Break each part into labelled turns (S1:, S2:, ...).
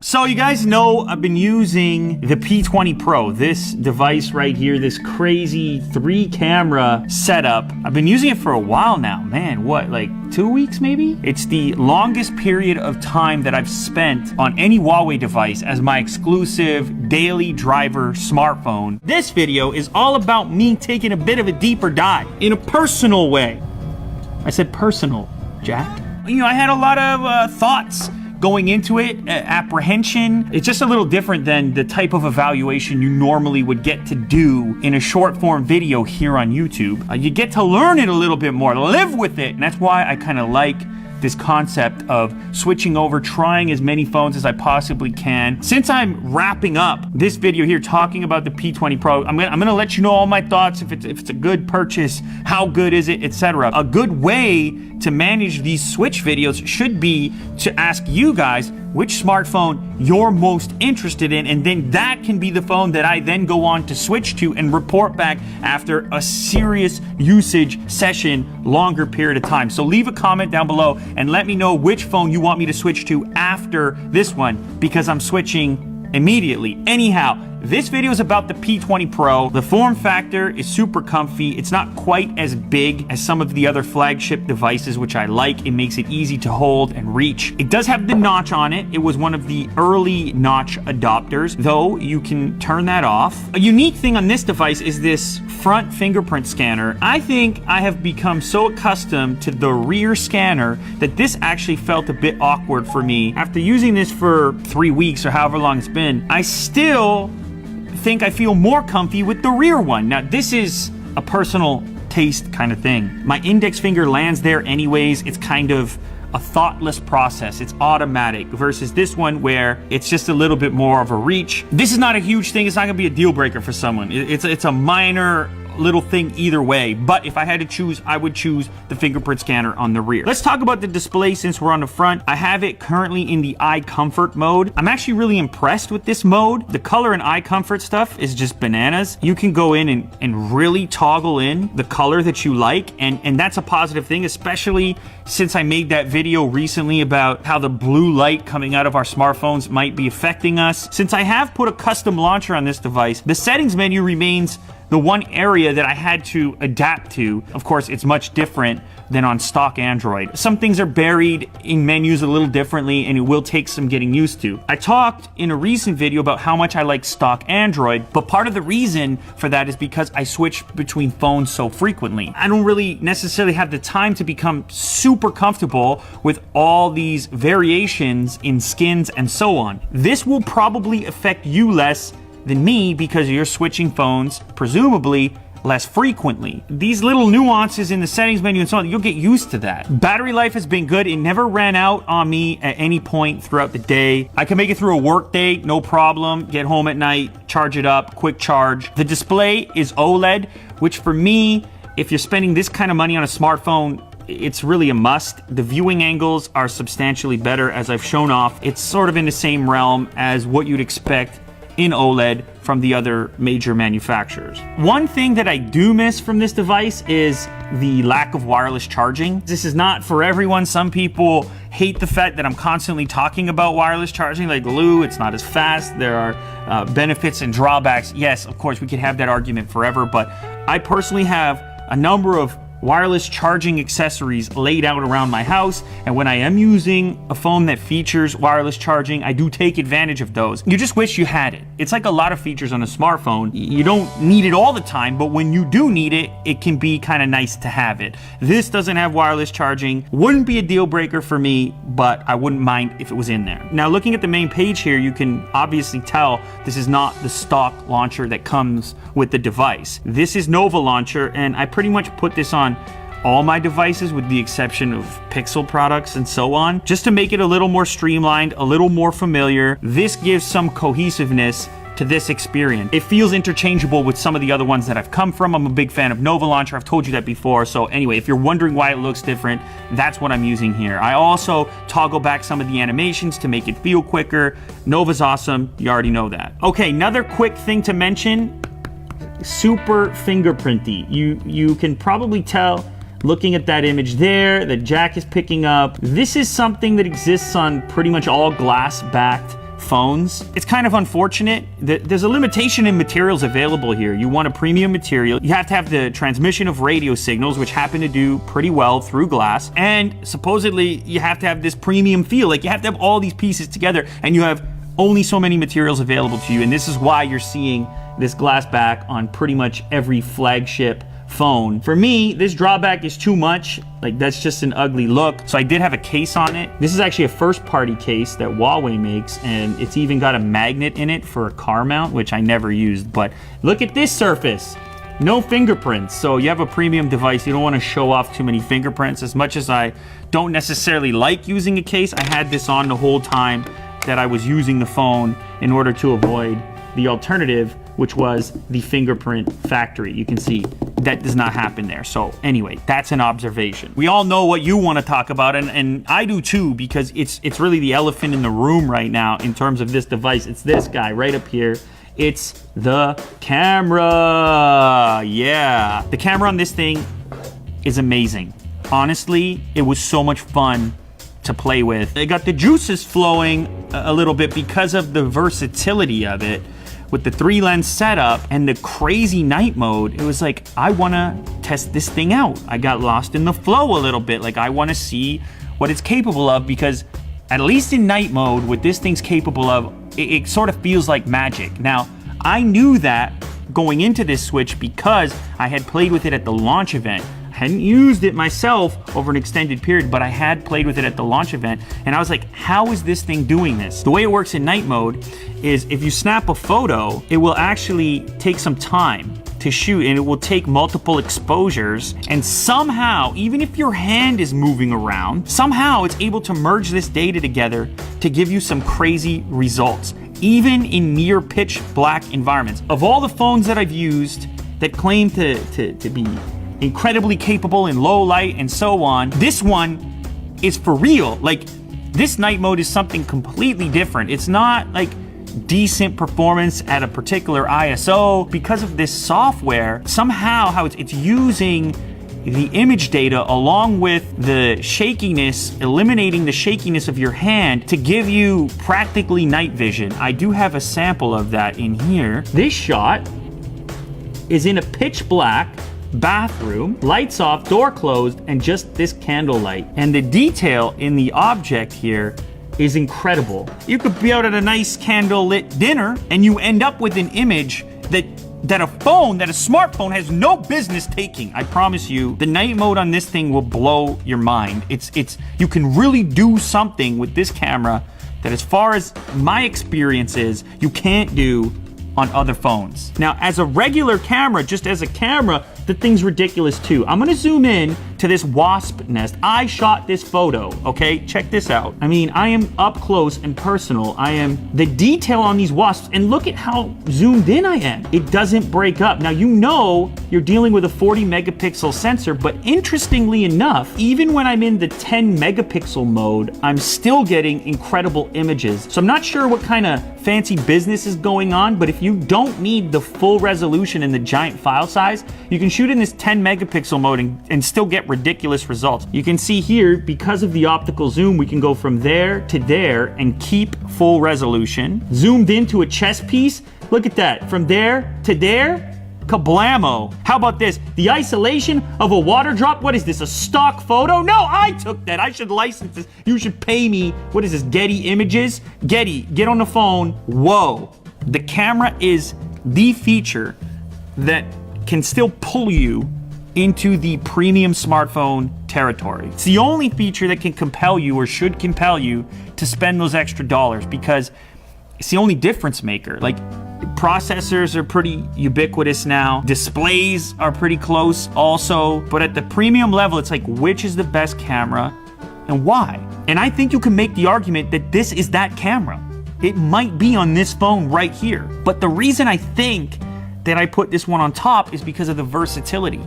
S1: So you guys know I've been using the P20 Pro, this device right here, this crazy 3-camera setup. I've been using it for a while now. Man, what, like 2 weeks maybe? It's the longest period of time that I've spent on any Huawei device as my exclusive daily driver smartphone. This video is all about me taking a bit of a deeper dive in a personal way. I said personal, Jack. You know, I had a lot of thoughts going into it, apprehension. It's just a little different than the type of evaluation you normally would get to do in a short form video here on YouTube. You get to learn it a little bit more, live with it. And that's why I kind of like this concept of switching over, trying as many phones as I possibly can. Since I'm wrapping up this video here talking about the P20 Pro, I'm gonna let you know all my thoughts, if it's a good purchase, how good is it, etc. A good way to manage these switch videos should be to ask you guys which smartphone you're most interested in, and then that can be the phone that I then go on to switch to and report back after a serious usage session, longer period of time. So leave a comment down below and let me know which phone you want me to switch to after this one, because I'm switching immediately. Anyhow, this video is about the P20 Pro. The form factor is super comfy. It's not quite as big as some of the other flagship devices, which I like. It makes it easy to hold and reach. It does have the notch on it. It was one of the early notch adopters, though you can turn that off. A unique thing on this device is this front fingerprint scanner. I think I have become so accustomed to the rear scanner that this actually felt a bit awkward for me. After using this for 3 weeks or however long it's been, I still think I feel more comfy with the rear one. Now, this is a personal taste kind of thing. My index finger lands there anyways. It's kind of a thoughtless process. It's automatic versus this one where it's just a little bit more of a reach. This is not a huge thing. It's not gonna be a deal breaker for someone. It's a minor little thing either way, but if I had to choose, I would choose the fingerprint scanner on the rear. Let's talk about the display since we're on the front. I have it currently in the eye comfort mode. I'm actually really impressed with this mode. The color and eye comfort stuff is just bananas. You can go in and really toggle in the color that you like, and that's a positive thing, especially since I made that video recently about how the blue light coming out of our smartphones might be affecting us. Since I have put a custom launcher on this device, the settings menu remains the one area that I had to adapt to. Of course, it's much different than on stock Android. Some things are buried in menus a little differently, and it will take some getting used to. I talked in a recent video about how much I like stock Android, but part of the reason for that is because I switch between phones so frequently. I don't really necessarily have the time to become super comfortable with all these variations in skins and so on. This will probably affect you less than me because you're switching phones, presumably, less frequently. These little nuances in the settings menu and so on, you'll get used to that. Battery life has been good. It never ran out on me at any point throughout the day. I can make it through a work day, no problem. Get home at night, charge it up, quick charge. The display is OLED, which for me, if you're spending this kind of money on a smartphone, it's really a must. The viewing angles are substantially better, as I've shown off. It's sort of in the same realm as what you'd expect in OLED from the other major manufacturers. One thing that I do miss from this device is the lack of wireless charging. This is not for everyone. Some people hate the fact that I'm constantly talking about wireless charging, like, Lou, it's not as fast. There are benefits and drawbacks. Yes, of course, we could have that argument forever, but I personally have a number of wireless charging accessories laid out around my house, and when I am using a phone that features wireless charging, I do take advantage of those. You just wish you had it. It's like a lot of features on a smartphone. You don't need it all the time, but when you do need it, it can be kind of nice to have it. This doesn't have wireless charging. Wouldn't be a deal breaker for me, but I wouldn't mind if it was in there. Now, looking at the main page here, you can obviously tell this is not the stock launcher that comes with the device. This is Nova Launcher, and I pretty much put this on all my devices with the exception of Pixel products and so on, just to make it a little more streamlined, a little more familiar. This gives some cohesiveness to this experience. It feels interchangeable with some of the other ones that I've come from. I'm a big fan of Nova Launcher. I've told you that before. So anyway, if you're wondering why it looks different, that's what I'm using here. I also toggle back some of the animations to make it feel quicker. Nova's awesome. You already know that. Okay, another quick thing to mention, super fingerprinty. You can probably tell looking at that image there that Jack is picking up. This is something that exists on pretty much all glass-backed phones. It's kind of unfortunate that there's a limitation in materials available here. You want a premium material. You have to have the transmission of radio signals, which happen to do pretty well through glass. And supposedly you have to have this premium feel. Like you have to have all these pieces together, and you have only so many materials available to you. And this is why you're seeing this glass back on pretty much every flagship phone. For me, this drawback is too much. Like, that's just an ugly look. So I did have a case on it. This is actually a first-party case that Huawei makes, and it's even got a magnet in it for a car mount, which I never used. But look at this surface. No fingerprints. So you have a premium device, you don't want to show off too many fingerprints. As much as I don't necessarily like using a case, I had this on the whole time that I was using the phone in order to avoid the alternative, which was the fingerprint factory. You can see that does not happen there. So anyway, that's an observation. We all know what you want to talk about, and I do too, because it's really the elephant in the room right now in terms of this device. It's this guy right up here. It's the camera. Yeah, the camera on this thing is amazing. Honestly, it was so much fun to play with. It got the juices flowing a little bit because of the versatility of it. With the 3-lens setup and the crazy night mode, it was like, I wanna test this thing out. I got lost in the flow a little bit. Like, I wanna see what it's capable of, because at least in night mode, what this thing's capable of, it sort of feels like magic. Now, I knew that going into this Switch because I had played with it at the launch event. Hadn't used it myself over an extended period, but I had played with it at the launch event, and I was like, how is this thing doing this? The way it works in night mode is if you snap a photo, it will actually take some time to shoot, and it will take multiple exposures, and somehow, even if your hand is moving around, somehow it's able to merge this data together to give you some crazy results, even in near pitch black environments. Of all the phones that I've used that claim to be incredibly capable in low light and so on, this one is for real. Like, this night mode is something completely different. It's not like decent performance at a particular ISO. Because of this software, somehow how it's using the image data along with the shakiness, eliminating the shakiness of your hand to give you practically night vision. I do have a sample of that in here. This shot is in a pitch black bathroom, lights off, door closed, and just this candlelight. And the detail in the object here is incredible. You could be out at a nice candlelit dinner and you end up with an image that a smartphone has no business taking. I promise you, the night mode on this thing will blow your mind. You can really do something with this camera that, as far as my experience is, you can't do on other phones. Now, as a regular camera, just as a camera, the thing's ridiculous too. I'm gonna zoom in to this wasp nest. I shot this photo, okay? Check this out. I mean, I am up close and personal. The detail on these wasps, and look at how zoomed in I am. It doesn't break up. Now, you know you're dealing with a 40 megapixel sensor, but interestingly enough, even when I'm in the 10 megapixel mode, I'm still getting incredible images. So I'm not sure what kind of fancy business is going on, but if you don't need the full resolution and the giant file size, you can shoot in this 10 megapixel mode and still get ridiculous results. You can see here, because of the optical zoom, we can go from there to there and keep full resolution. Zoomed into a chess piece, look at that. From there to there, kablamo. How about this? The isolation of a water drop. What is this, a stock photo? No, I took that. I should license this. You should pay me. What is this, Getty Images? Getty, get on the phone. Whoa. The camera is the feature that can still pull you into the premium smartphone territory. It's the only feature that can compel you, or should compel you, to spend those extra dollars, because it's the only difference maker. Like, processors are pretty ubiquitous now. Displays are pretty close also. But at the premium level, it's like, which is the best camera and why? And I think you can make the argument that this is that camera. It might be on this phone right here. But the reason I think that I put this one on top is because of the versatility.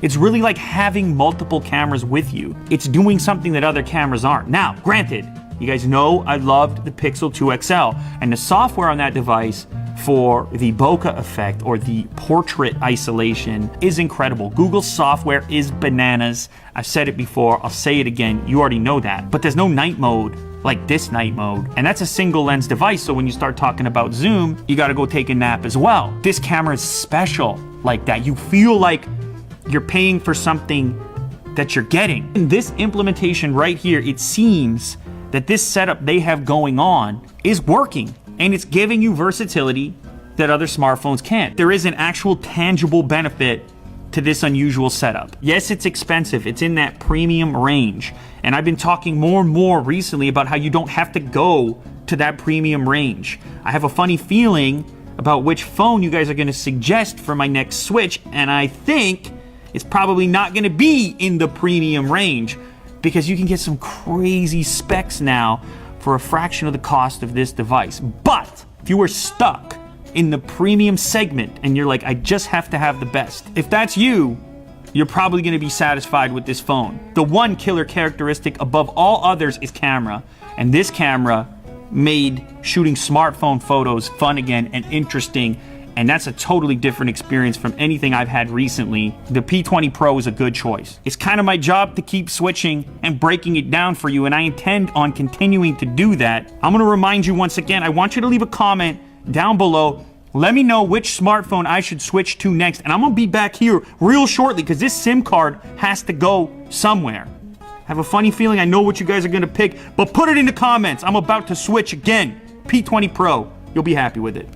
S1: It's really like having multiple cameras with you. It's doing something that other cameras aren't. Now, granted, you guys know I loved the Pixel 2 XL, and the software on that device for the bokeh effect, or the portrait isolation, is incredible. Google's software is bananas. I've said it before, I'll say it again, you already know that. But there's no night mode like this night mode. And that's a single lens device, so when you start talking about zoom, you gotta go take a nap as well. This camera is special like that. You feel like you're paying for something that you're getting. In this implementation right here, it seems that this setup they have going on is working, and it's giving you versatility that other smartphones can't. There is an actual tangible benefit to this unusual setup. Yes, it's expensive. It's in that premium range. And I've been talking more and more recently about how you don't have to go to that premium range. I have a funny feeling about which phone you guys are gonna suggest for my next Switch, and I think it's probably not gonna be in the premium range because you can get some crazy specs now for a fraction of the cost of this device. But if you were stuck in the premium segment and you're like, I just have to have the best, if that's you, you're probably gonna be satisfied with this phone. The one killer characteristic above all others is camera, and this camera made shooting smartphone photos fun again and interesting, and that's a totally different experience from anything I've had recently. The P20 Pro is a good choice. It's kind of my job to keep switching and breaking it down for you, and I intend on continuing to do that. I'm gonna remind you once again, I want you to leave a comment down below. Let me know which smartphone I should switch to next, and I'm gonna be back here real shortly because this SIM card has to go somewhere. I have a funny feeling I know what you guys are gonna pick, but put it in the comments. I'm about to switch again. P20 Pro. You'll be happy with it.